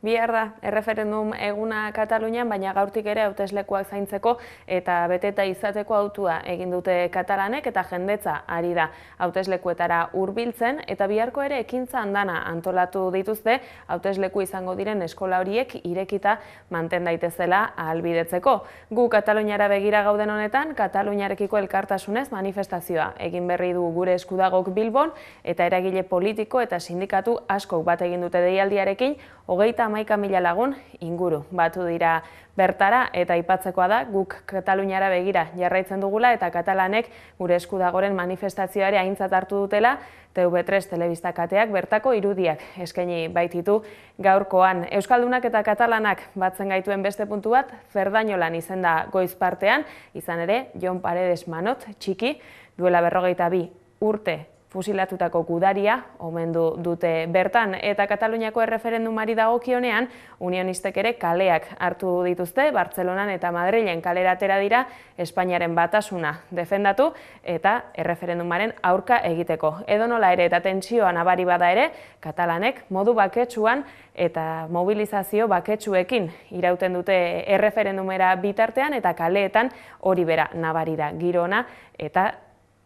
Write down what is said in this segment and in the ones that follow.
Bihar da, erreferendum eguna Katalunian, baina gaurtik ere hauteslekuak zaintzeko eta beteta izateko hautua egin dute katalanek eta jendetza ari da hauteslekuetara hurbiltzen eta biharko ere ekintza andana antolatu dituzte hautesleku izango diren eskola horiek irekita manten daitezela ahalbidetzeko. Gu Kataluniara begira gauden honetan, Kataluniarekiko elkartasunez manifestazioa egin berri du Gure Eskudagok Bilbon eta eragile politiko eta sindikatu askok bat egin dute deialdiarekin 31.000 lagun inguru batu dira bertara eta aipatzekoa da guk Kataluniara begira jarraitzen dugula eta katalanek Gure Eskudagoren manifestazioare aintzat hartu dutela TV3 telebista kateak bertako irudiak eskaini baititu gaurkoan. Euskaldunak eta katalanak batzen gaituen beste puntu bat Ferdañolan izen da goiz partean, izan ere Jon Paredes Manot txiki duela 42 urte fusilatutako gudaria omendu dute bertan eta Kataluniako erreferendumari dagokionean unionistek ere kaleak hartu dituzte Bartzelonan eta Madrilen kalera atera dira Espainiaren batasuna defendatu eta erreferendumaren aurka egiteko. Edonola ere eta tentsioa nabari bada ere, katalanek modu baketsuan eta mobilizazio baketsuekin irauten dute erreferendumera bitartean eta kaleetan hori bera nabari da girona eta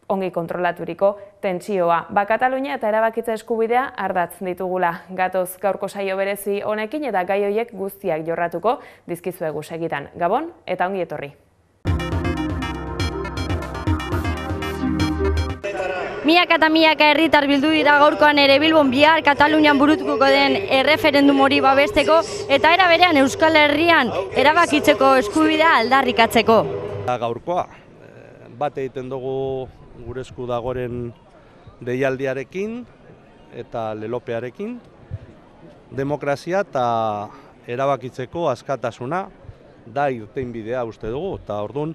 ongi kontrolaturiko tentsioa. Katalunia eta erabakitza eskubidea ardatz ditugula gatoz gaurko saio berezi honekin eta gai horiek guztiak jorratuko dizkizuegu segidan. Gabon eta ongi etorri. Milaka eta milaka herritar bildu dira gaurkoan ere Bilbon bihar Katalunian burutuko den erreferendum hori babesteko eta era berean Euskal Herrian erabakitzeko eskubidea aldarrikatzeko. Gaurkoa bat egiten dugu Gure Eskudagoren deialdiarekin eta lelopearekin, demokrazia eta erabakitzeko askatasuna da irtenbidea uste dugu, eta orduan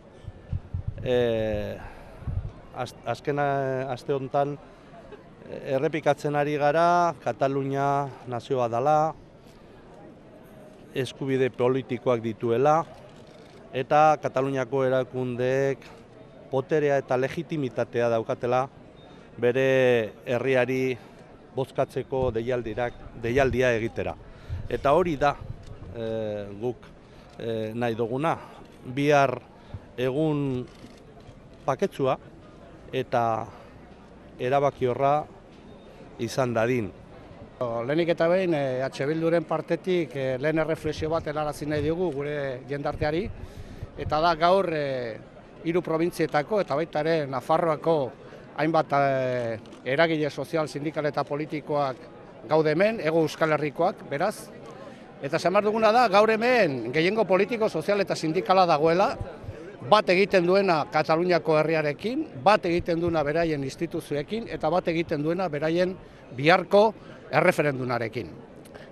azken aste honetan errepikatzen ari gara Katalunia nazioa dela, eskubide politikoak dituela eta Kataluniako erakundeek boterea eta legitimitatea daukatela bere herriari bozkatzeko deialdia egitera. Eta hori da guk nahi duguna, bihar egun paketsua eta erabakiorra izan dadin. Lehenik eta behin, Bilduren partetik lehen erreflexio bat helarazi nahi dugu gure jendarteari, eta da gaur hiru probintzietako eta baita ere Nafarroako hainbat eragile sozial, sindikal eta politikoak gaude hemen, Hego Euskal Herrikoak, beraz. Eta esan behar duguna da, gaur hemen gehiengo politiko, sozial eta sindikala dagoela, bat egiten duena Kataluniako herriarekin, bat egiten duena beraien instituzioekin, eta bat egiten duena beraien biharko erreferendumarekin.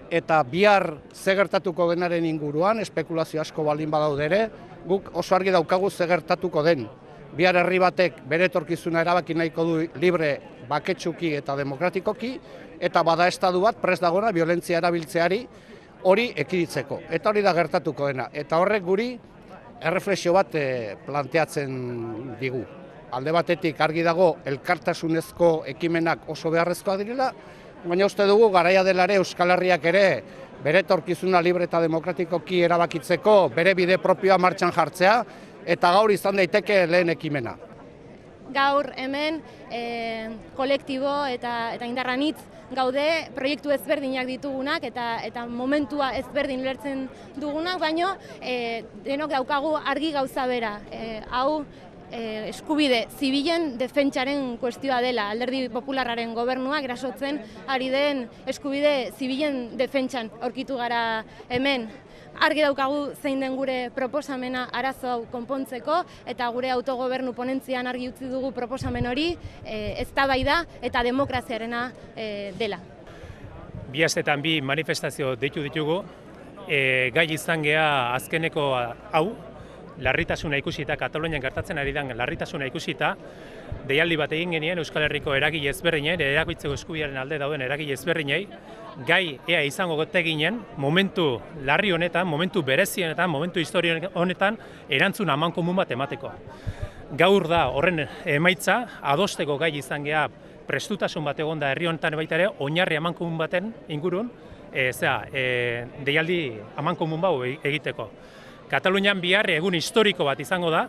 Eta bihar ze gertatuko denaren inguruan, espekulazio asko baldin badaude ere, guk oso argi daukagu ze gertatuko den. Bihar herri batek bere etorkizuna erabaki nahiko du libre, baketsuki eta demokratikoki, eta bada estatu bat prest dagoena biolentzia erabiltzeari hori ekiditeko. Eta hori da gertatuko dena. Eta horrek guri erreflexio bat planteatzen digu. Alde batetik argi dago elkartasunezko ekimenak oso beharrezkoak direla, baina uste dugu garaia dela ere Euskal Herriak ere bere etorkizuna libre eta demokratikoki erabakitzeko bere bide propioa martxan jartzea eta gaur izan daiteke lehen ekimena. Gaur hemen kolektibo eta indarranitz gaude proiektu ezberdinak ditugunak eta momentua ezberdin lertzen dugunak, baino denok daukagu argi gauza bera. Hau eskubide zibilen defentsaren kuestioa dela, Alderdi Popularraren gobernuak erasotzen ari den eskubide zibilen defentsan aurkitu gara hemen. Argi daukagu zein den gure proposamena arazo hau konpontzeko eta gure autogobernu ponentzian argi utzi dugu proposamen hori eztabaida eta demokraziarena dela. Bi astetan bi manifestazio deitu ditugu, gai izan gea azkeneko hau, larritasuna ikusita, Katalunian gertatzen ari den larritasuna ikusita, deialdi bat egin genien Euskal Herriko eragile ezberdinei, erabakitzeko eskubidearen alde dauden eragile ezberdinei, gai ea izango gote ginen, momentu larri honetan, momentu berezi honetan, momentu historia honetan, erantzun amankomun bat emateko. Gaur da horren emaitza, adosteko gai izan gea prestutasun bat egon da herri honetan baita ere, oinarri amankomun baten ingurun, deialdi amankomun bau egiteko. Katalunian bihar egun historiko bat izango da,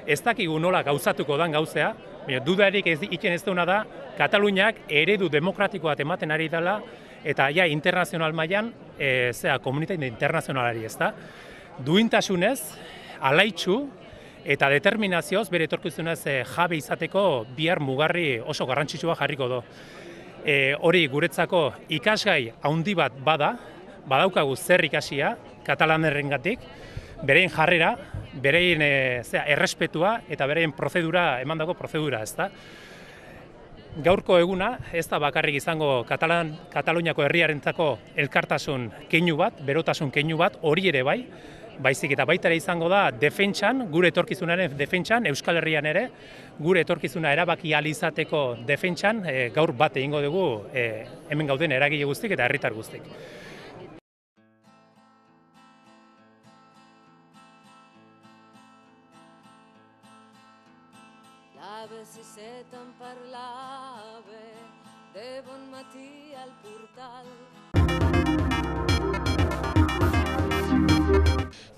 ez dakigu nola gauzatuko dan gauzea, baina dudarik egiten ez duna da, Kataluniak eredu demokratiko bat ematen ari dela, eta ja internazional mailan, komunitate internazionalari ez da. Duintasunez, alaitzu eta determinazioz bere etorkizunez jabe izateko bihar mugarri oso garrantzitsua jarriko do. Hori guretzako ikasgai handi bat badaukagu zer ikasia katalanerrengatik, berein jarrera, berein errespetua eta berein prozedura, emandako prozedura, ezta. Gaurko eguna ez da bakarrik izango Kataluniako herriarentzako elkartasun keinu bat, berotasun keinu bat, hori ere bai, baizik eta baita ere izango da defentsan, gure etorkizunaren defentsan, Euskal Herrian ere, gure etorkizuna erabaki ahal izateko defentsan, gaur bat egingo dugu hemen gauden eragile guztik eta herritar guztik. Si se te'n parlava de bon matí al portal.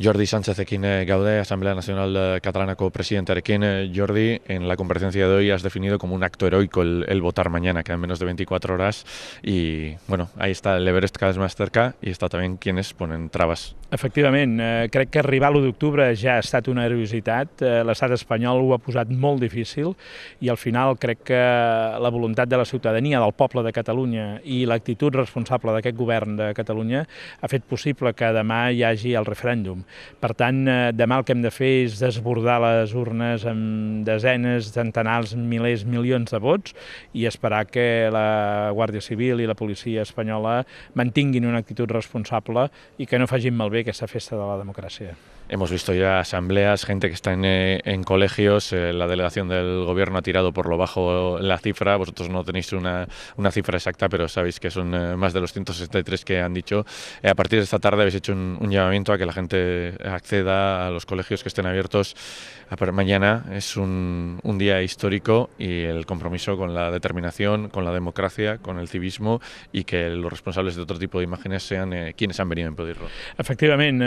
Jordi Sánchezekin gaude, Asamblea Nacional Catalanako presidentearekin. Jordi, en la comparecencia de hoy has definido como un acto heroico el votar mañana, quedan menos de 24 horas y bueno, ahí está el Everest cada vez más cerca y está también quienes ponen trabas. Efectivament, crec que arribar a l'1 d'octubre ja ha estat una heroïcitat, l'estat espanyol ho ha posat molt difícil i al final crec que la voluntat de la ciutadania, del poble de Catalunya i l'actitud responsable d'aquest govern de Catalunya ha fet possible que demà hi hagi el referèndum. Per tant, demà el que hem de fer és desbordar les urnes amb desenes, centenars, milers, milions de vots i esperar que la Guàrdia Civil i la policia espanyola mantinguin una actitud responsable i que no facin malbé aquesta festa de la democràcia. Hemos visto ya asambleas, gente que está en colegios, la delegación del gobierno ha tirado por lo bajo la cifra, vosotros no tenéis una cifra exacta, pero sabéis que son más de los 163 que han dicho. A partir de esta tarde habéis hecho un llamamiento a que la gente acceda a los colegios que estén abiertos. Mañana es un día histórico y el compromiso con la determinación, con la democracia, con el civismo y que los responsables de otro tipo de imágenes sean quienes han venido a impedirlo. Efectivament,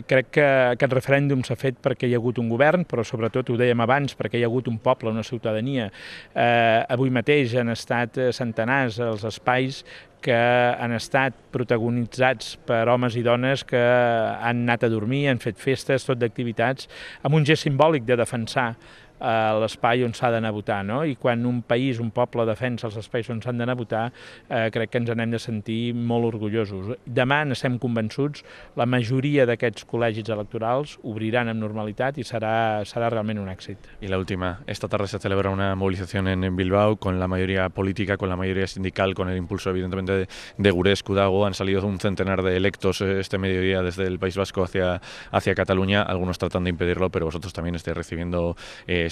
crec que aquest referèndum s'ha fet perquè hi ha hagut un govern, però sobretot, ho dèiem abans, perquè hi ha hagut un poble, una ciutadania. Avui mateix han estat centenars els espais que han estat protagonitzats per homes i dones que han anat a dormir, han fet festes, tot d'activitats, amb un gest simbòlic de defensar l'espai on s'ha d'anar a votar, no? I quan un país, un poble defensa els espais on s'han d'anar a votar, crec que ens n'hem de sentir molt orgullosos. Demà n'estem convençuts, la majoria d'aquests col·legis electorals obriran amb normalitat i serà realment un èxit. Y la última, esta tarde se celebra una movilización en Bilbao con la mayoría política, con la mayoría sindical, con el impulso evidentemente de Gure Eskudago. Han salido un centenar de electos este mediodía desde el País Vasco hacia Cataluña, algunos tratan de impedirlo, pero vosotros también estáis recibiendo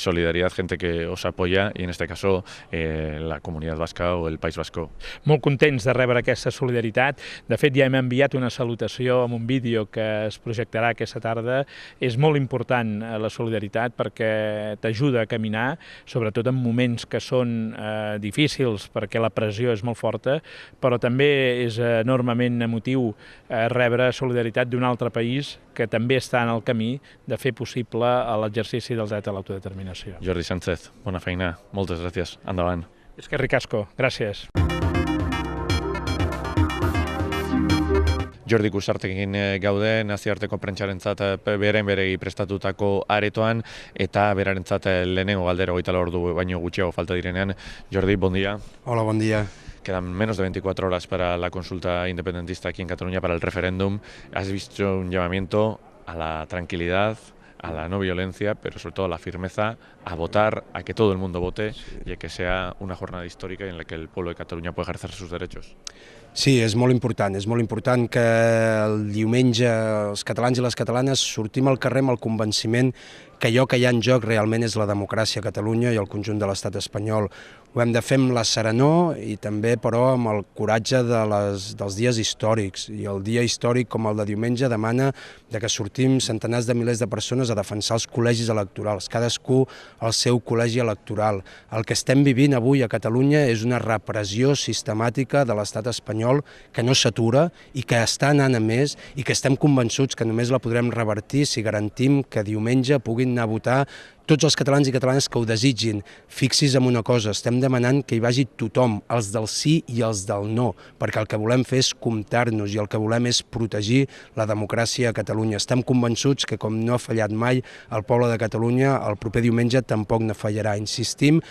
solidaridad, gente que os apoya y en este caso la comunitat basca o el País Vasco. Molt contents de rebre aquesta solidaritat. De fet, ja hem enviat una salutació amb un vídeo que es projectarà aquesta tarda. És molt important la solidaritat perquè t'ajuda a caminar, sobretot en moments que són difícils perquè la pressió és molt forta, però també és enormement emotiu rebre solidaritat d'un altre país que també està en el camí de fer possible l'exercici del dret a l'autodeterminació. Jordi Sánchez, bona feina, moltes gràcies, endavant. Eskerrik asko, gràcies. Jordi Kusartekin gaude, nazioarteko prentsarentzat beregi prestatutako aretoan eta berarentzat lehenengo galdera 24 ordu baino gutxiago falta direnean. Jordi, bon dia. Hola, bon dia. Quedan menos de 24 horas para la consulta independentista aquí en Cataluña, para el referéndum. Has visto un llamamiento a la tranquilidad, a la no violencia, pero sobre todo a la firmeza, a votar, a que todo el mundo vote y a que sea una jornada histórica en la que el pueblo de Catalunya pueda ejercer sus derechos. Sí, és molt important que el diumenge els catalans i les catalanes sortim al carrer amb el convenciment que allò que hi ha en joc realment és la democràcia a Catalunya i el conjunt de l'estat espanyol. Ho hem de fer amb la serenor i també, però, amb el coratge dels dies històrics. I el dia històric, com el de diumenge, demana que sortim centenars de milers de persones a defensar els col·legis electorals, cadascú al seu col·legi electoral. El que estem vivint avui a Catalunya és una repressió sistemàtica de l'estat espanyol que no s'atura i que està anant a més i que estem convençuts que només la podrem revertir si garantim que diumenge puguin anar a votar tots els catalans i catalanes que ho desitgin. Fixi's en una cosa, estem demanant que hi vagi tothom, els del sí i els del no, perquè el que volem fer és comptar-nos i el que volem és protegir la democràcia a Catalunya. Estem convençuts que, com no ha fallat mai el poble de Catalunya, el proper diumenge tampoc no fallarà. Insistim,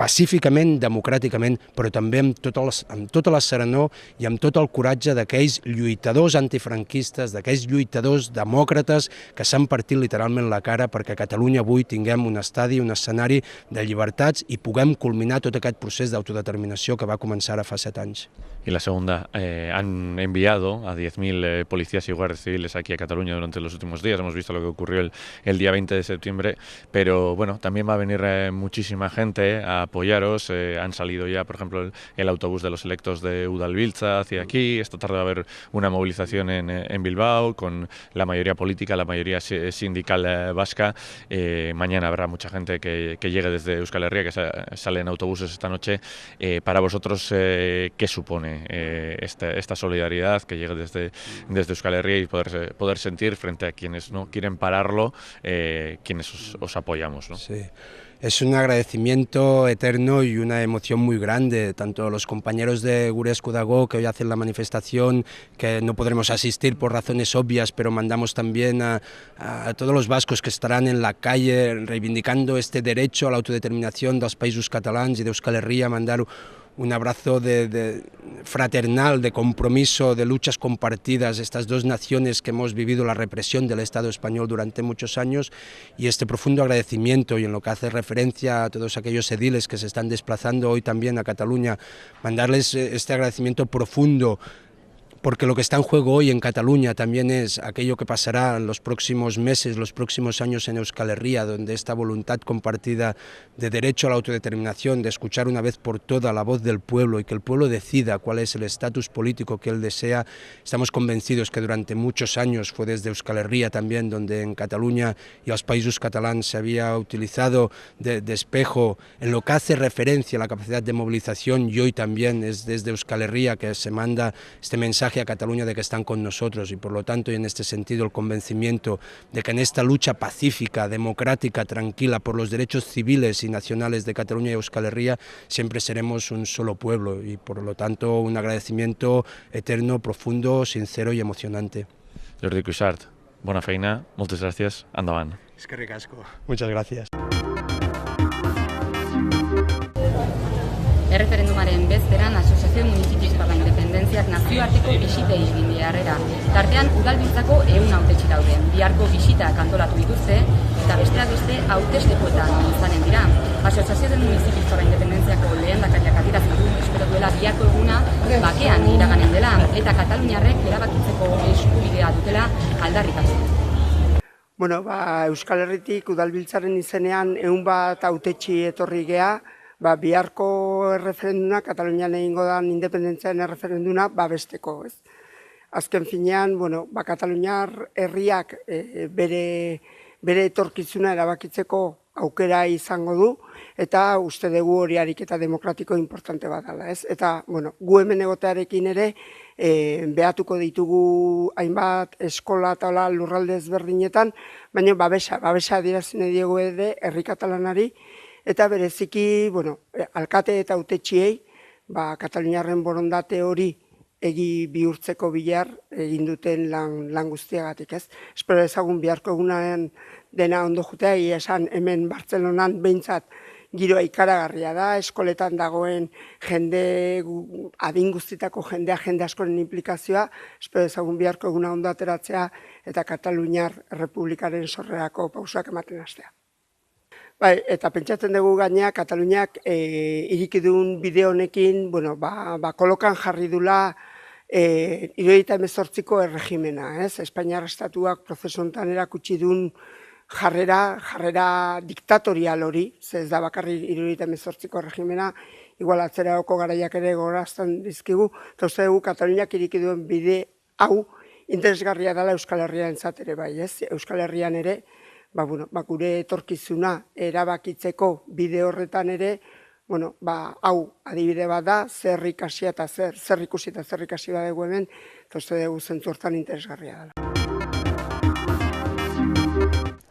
pacíficament, democràticament, però també amb tota la serenor i amb tot el coratge d'aquells lluitadors antifranquistes, d'aquells lluitadors demòcrates que s'han partit literalment la cara perquè a Catalunya avui tinguem un estadi, un escenari de llibertats i puguem culminar tot aquest procés d'autodeterminació que va començar ara fa 7 anys. Y la segunda, han enviado a 10.000 policías y guardias civiles aquí a Cataluña durante los últimos días. Hemos visto lo que ocurrió el día 20 de septiembre, pero bueno, también va a venir muchísima gente a apoyaros. Han salido ya, por ejemplo, el autobús de los electos de Udalbiltza hacia aquí. Esta tarde va a haber una movilización en Bilbao con la mayoría política, la mayoría sindical vasca. Mañana habrá mucha gente que llegue desde Euskal Herria, que sale en autobuses esta noche. Para vosotros, ¿qué supone esta solidaridad que llegue desde Euskal Herria y poder sentir frente a quienes no quieren pararlo, quienes os apoyamos, ¿no? Sí. Es un agradecimiento eterno y una emoción muy grande, tanto a los compañeros de Gure Esku Dago que hoy hacen la manifestación, que no podremos asistir por razones obvias, pero mandamos también a todos los vascos que estarán en la calle reivindicando este derecho a la autodeterminación dels països catalans y de Euskal Herria, mandar un abrazo fraternal, de compromiso, de luchas compartidas, estas dos naciones que hemos vivido la represión del Estado español durante muchos años, y este profundo agradecimiento, y en lo que hace referencia a todos aquellos ediles que se están desplazando hoy también a Cataluña, mandarles este agradecimiento profundo, porque lo que está en juego hoy en Cataluña también es aquello que pasará en los próximos meses, los próximos años en Euskal Herria, donde esta voluntad compartida de derecho a la autodeterminación, de escuchar una vez por todas la voz del pueblo y que el pueblo decida cuál es el estatus político que él desea. Estamos convencidos que durante muchos años fue desde Euskal Herria también donde en Cataluña y a los països catalans se había utilizado de espejo en lo que hace referencia a la capacidad de movilización, y hoy también es desde Euskal Herria que se manda este mensaje a Cataluña de que están con nosotros, y por lo tanto, y en este sentido, el convencimiento de que en esta lucha pacífica, democrática, tranquila por los derechos civiles y nacionales de Cataluña y Euskal Herria siempre seremos un solo pueblo, y por lo tanto un agradecimiento eterno, profundo, sincero y emocionante. Jordi Cuixart, bona feina, moltes gràcies, endavant. Eskerrik asko. Muchas gracias. Erreferendumaren bezperan Asociación Municipis para la Independenciak nazioarteko bisitei egin die harrera. Tartean Udalbiltzako 100 hautetsi daude. Biharko bisitak antolatu dituzte eta besteak beste hauteslekoetan izanen dira. Asociación Municipis para la Independenciako lehendakariak adierazi du espero duela biharko eguna bakean iraganen dela eta kataluniarrek erabakitzeko eskubidea dutela aldarrikatu. Bueno, Euskal Herritik Udalbiltzaren izenean 100 hautetsi etorri gea. Biharko erreferenduna, Katalunian egingo da independentziaren erreferenduna, besteko, ez. Azken finean, Kataluniar herriak bere etorkizuna erabakitzeko aukera izango du, eta uste dugu hori ariketa demokratiko importante bat dela, ez. Eta, gu hemen egotearekin ere, behatuko ditugu hainbat eskola eta lurralde ezberdinetan, baina babesa adierazten diegu ere herri katalanari, eta bereziki, alkate eta hautetsiei, Kataluniarren borondate hori egi bihurtzeko bilar egin duten lan guztiagatik, ez. Espero ezagun biharko egunaren dena ondo jutea, esan hemen Bartzelonan behintzat giroa ikaragarria da, eskoletan dagoen jende, adin guztitako jende askoren implikazioa, espero ezagun biharko eguna ondo ateratzea eta Kataluniar Errepublikaren sorrerako pausak ematen hastea. Eta pentsatzen dugu gainea, Kataluniak irikidun bideo honekin, kolokan jarri dula 78ko erregimena, ez? Espainiar estatuak prozesu honetan erakutsi duen jarrera diktatorial hori, ez da bakarri 78ko regimena, igual atzerako garaiak ere gorazten dizkigu, eta uste dugu Kataluniak ireki duen bide hau interesgarria dela Euskal Herrian ere bai, ez? Euskal Herrian ere, gure etorkizuna erabakitzeko bide horretan ere, hau adibide bat da, zer ikusi eta zer ikasi badegu hemen, eta uste dugu zentzu hortan interesgarria dela.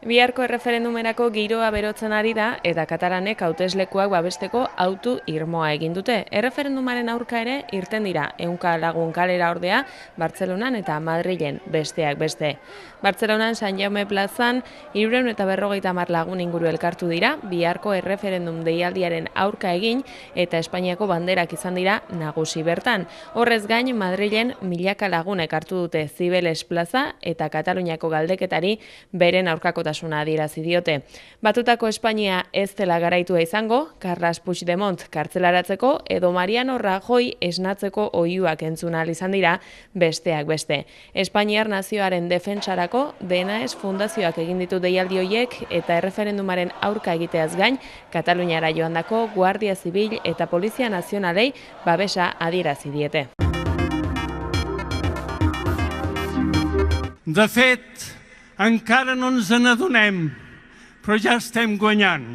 Biharko erreferendumerako giroa berotzen ari da eta katalanek hauteslekuak babesteko autu irmoa egin dute. Erreferendumaren aurka ere irten dira 100 lagun kalera ordea Bartzelonan eta Madrilen besteak beste. Bartzelonan San Jaume plazan 350 lagun inguru elkartu dira biharko erreferendum deialdiaren aurka egin eta Espainiako banderak izan dira nagusi bertan. Horrez gain Madrilen milaka lagunek hartu dute Zibeles plaza eta Kataluniako galdeketari beren aurkakotasuna adierazi diote. Batutako Espainia ez dela garaitua izango, Carles Puigdemont kartzelaratzeko edo Mariano Rajoy esnatzeko oihuak entzun ahal izan dira besteak beste. Espainiar nazioaren defentsarako DNAES fundazioak egin ditu deialdi horiek eta erreferendumaren aurka egiteaz gain, Kataluniara joandako Guardia Zibil eta Polizia Nazionalei babesa adierazi diete. De fet, encara no ens n'adonem, però ja estem guanyant.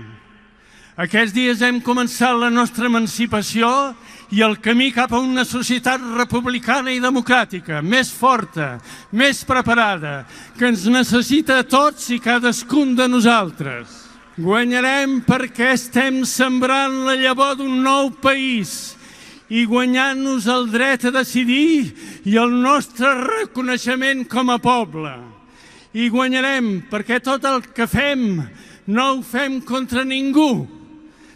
Aquests dies hem començat la nostra emancipació i el camí cap a una societat republicana i democràtica, més forta, més preparada, que ens necessita a tots i cadascun de nosaltres. Guanyarem perquè estem sembrant la llavor d'un nou país i guanyant-nos el dret a decidir i el nostre reconeixement com a poble. I guanyarem perquè tot el que fem no ho fem contra ningú,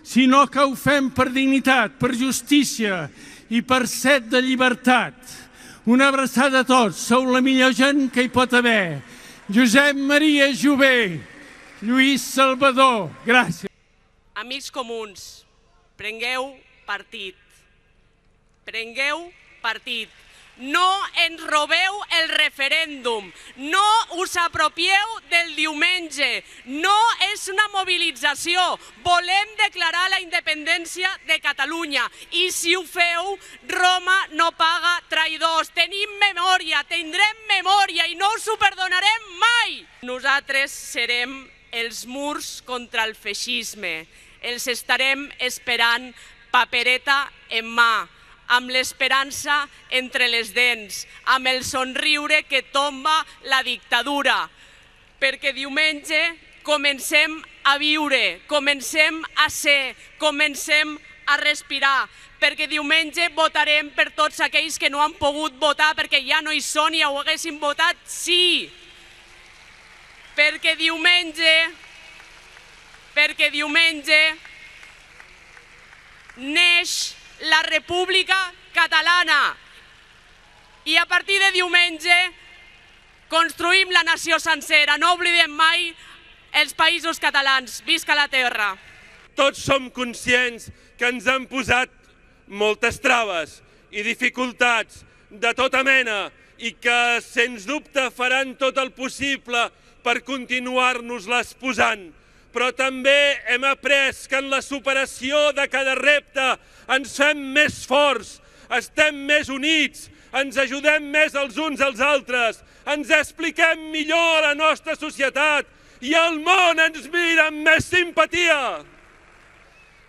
sinó que ho fem per dignitat, per justícia i per set de llibertat. Una abraçada a tots, sou la millor gent que hi pot haver. Josep Maria Jové, Lluís Salvador, gràcies. Amics comuns, prengueu partit. Prengueu partit. No ens robeu el referèndum, no us apropieu del diumenge, no és una mobilització, volem declarar la independència de Catalunya i si ho feu, Roma no paga traïdors, tenim memòria, tindrem memòria i no us ho perdonarem mai. Nosaltres serem els murs contra el feixisme, els estarem esperant papereta en mà, amb l'esperança entre les dents, amb el somriure que tomba la dictadura. Perquè diumenge comencem a viure, comencem a ser, comencem a respirar. Perquè diumenge votarem per tots aquells que no han pogut votar perquè ja no hi són i ho haguessin votat sí. Perquè diumenge neix la República Catalana i a partir de diumenge construïm la nació sencera, no oblidem mai els països catalans. Visca la terra! Tots som conscients que ens han posat moltes traves i dificultats de tota mena i que, sens dubte, faran tot el possible per continuar-nos-les posant. Però també hem après que en la superació de cada repte ens fem més forts, estem més units, ens ajudem més els uns als altres, ens expliquem millor la nostra societat i el món ens mira amb més simpatia.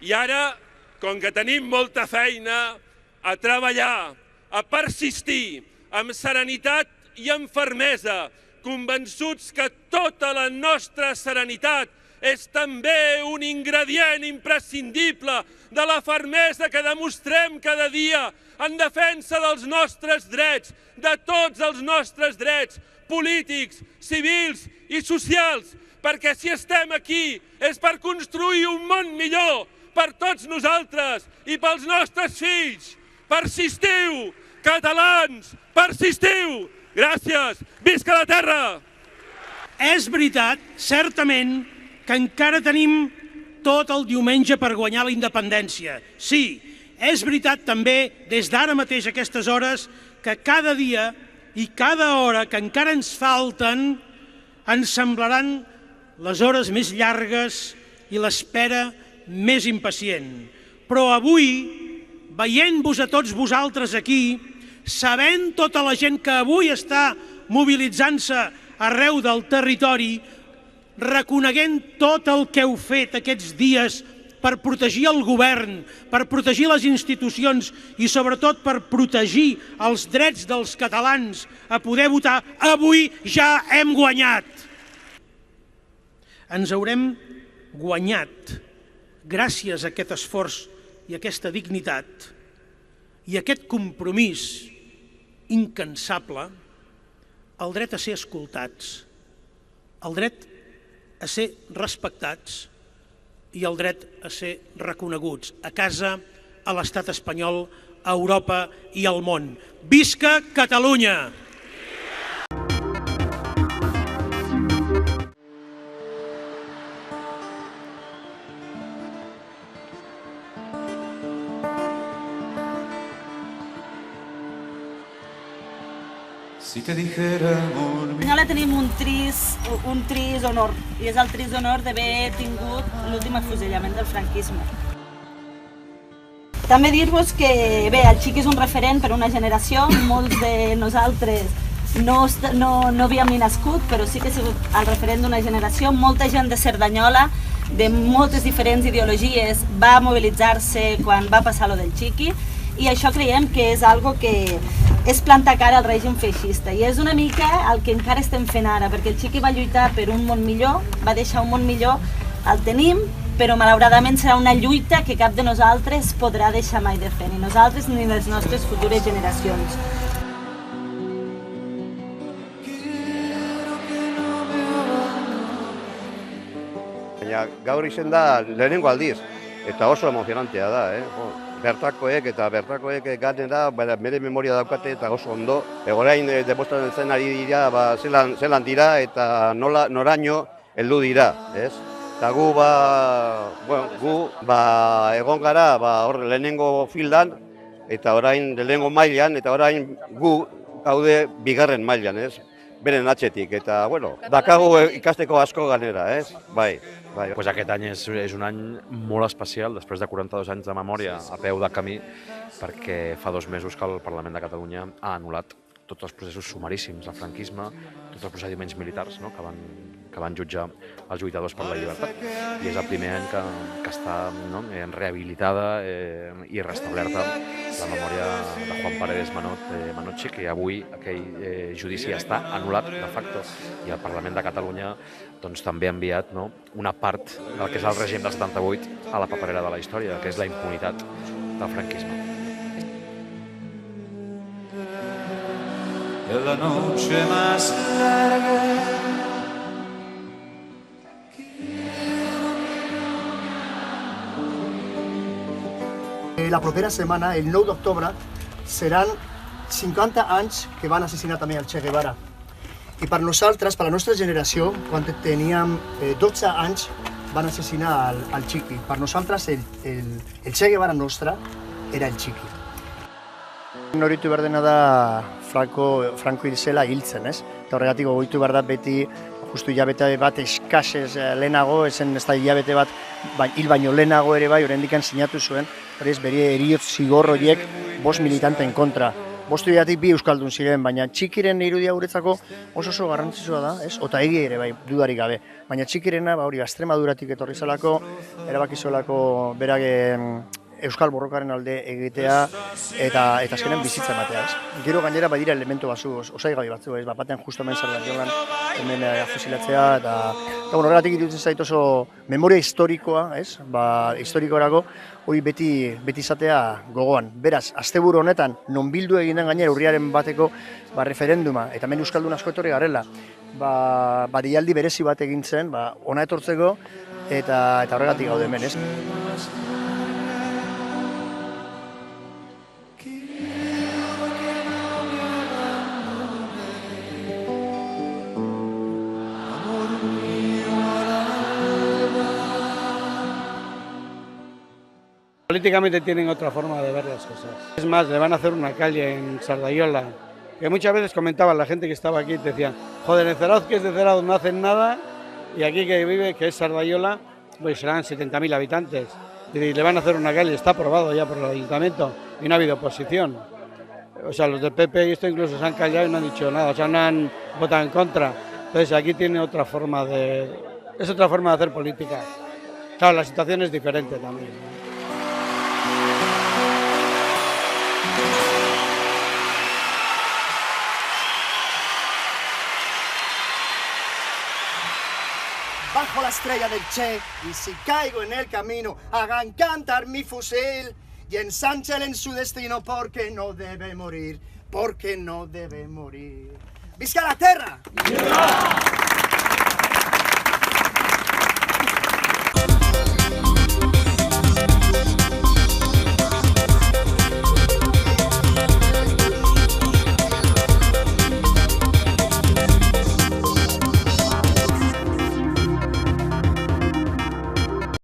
I ara, com que tenim molta feina, a treballar, a persistir, amb serenitat i amb fermesa, convençuts que tota la nostra serenitat és també un ingredient imprescindible de la fermesa que demostrem cada dia en defensa dels nostres drets, de tots els nostres drets polítics, civils i socials, perquè si estem aquí és per construir un món millor per tots nosaltres i pels nostres fills. Persistiu, catalans, persistiu! Gràcies! Visca la terra! És veritat, certament, que encara tenim tot el diumenge per guanyar la independència. Sí, és veritat també, des d'ara mateix a aquestes hores, que cada dia i cada hora que encara ens falten ens semblaran les hores més llargues i l'espera més impacient. Però avui, veient-vos a tots vosaltres aquí, sabent tota la gent que avui està mobilitzant-se arreu del territori, reconeguent tot el que heu fet aquests dies per protegir el govern, per protegir les institucions i sobretot per protegir els drets dels catalans a poder votar, avui ja hem guanyat. Ens haurem guanyat, gràcies a aquest esforç i aquesta dignitat i aquest compromís incansable, el dret a ser escoltats, el dret a ser respectats i el dret a ser reconeguts a casa, a l'estat espanyol, a Europa i al món. Visca Catalunya! Si te dijera, amor... A Cerdanyola tenim un trist honor, i és el trist honor d'haver tingut l'últim afusellament del franquisme. També dir-vos que, bé, el Xiqui és un referent per una generació, molts de nosaltres no havíem ni nascut, però sí que ha sigut el referent d'una generació. Molta gent de Cerdanyola, de moltes diferents ideologies, va mobilitzar-se quan va passar lo del Xiqui, i això creiem que és algo que és plantar cara al règim feixista, i és una mica el que encara estem fent ara, perquè el Xiqui va lluitar per un món millor, va deixar un món millor, el tenim, però malauradament serà una lluita que cap de nosaltres podrà deixar mai de fer, ni nosaltres ni les nostres futures generacions. Baina gaur izen da lehenengo aldiz, eta oso emozionantea da, bertakoek ganera bere memoria daukate eta oso ondo. Orain demostratzen zen ari dira, zelan dira eta noraino heldu dira, ez? Eta gu egon gara hor lehenengo fildan eta orain lehenengo mailan eta orain gu gaude bigarren mailan, ez? Beren atxetik, eta, bueno, dakagu ikasteko asko ganera, ez? Bai. Pues aquest any és un any molt especial, després de 42 anys de memòria a peu de camí, perquè fa 2 mesos que el Parlament de Catalunya ha anul·lat tots els processos sumaríssims del franquisme, tots els procediments militars que van jutjar els lluitadors per la llibertat. I és el primer any que està rehabilitada i restablerta la memòria de Juan Paredes Manotxi, que avui aquell judici està anul·lat de facto, i el Parlament de Catalunya també ha enviat una part del que és el règim del 78 a la paperera de la història, que és la impunitat del franquisme. La noche más larga. La propera setmana, el 9 d'octubre, seran 50 anys que van assassinar també el Che Guevara. I per nosaltres, per la nostra generació, quan teníem 12 anys, van assassinar el Xiqui. Per nosaltres, el Che Guevara nostre era el Xiqui. Noritu behar dena da Franco hil zela hiltzen, ez? Eta horregatik gogoitu behar da beti justu hilabete bat eskasez lehenago, ezen ez da hilabete bat hil baino lehenago ere bai, oraindik sinatu zuen, hori ez bere heriotz zigor horiek 5 militanteen kontra. 5 horietatik 2 euskaldun ziren, baina Txikiren irudia guretzako oso garrantzitsua da, ez? Ota egia ere bai, dudarik gabe. Baina Txikirena, hori Extremaduratik etorri zelako, erabaki zuelako berak euskal borrokaren alde egitea eta azkenen bizitza ematea, ez? Gero gainera badira elementu batzu, osaigai batzu, ez? Batean justo hemen Cerdanyolan hemen afusilatzea eta horregatik iruditzen zait oso memoria historikoa, ez? Historikorako hori beti izatea gogoan. Beraz, asteburu honetan non bildu egin den gainera urriaren bateko referenduma eta hemen euskaldun asko etorri garela, deialdi berezi bat egin zen, hona etortzeko eta horregatik gaude hemen, ez? Políticamente tienen otra forma de ver las cosas. Es más, le van a hacer una calle en Sardayola, que muchas veces comentaban la gente que estaba aquí, te decían, joder, en Zarauz, que es de Zarauz, no hacen nada, y aquí que vive, que es Sardayola, pues serán 70.000 habitantes. Y le van a hacer una calle, está aprobado ya por el ayuntamiento y no ha habido oposición. O sea, los del PP y esto incluso se han callado y no han dicho nada, o sea, no han votado en contra. Entonces aquí tiene otra forma es otra forma de hacer política. Claro, la situación es diferente también. Bajo la estrella del Che, y si caigo en el camino, hagan cantar mi fusil y ensánchale en su destino porque no debe morir, porque no debe morir. ¡Visca la tierra! ¡Viva!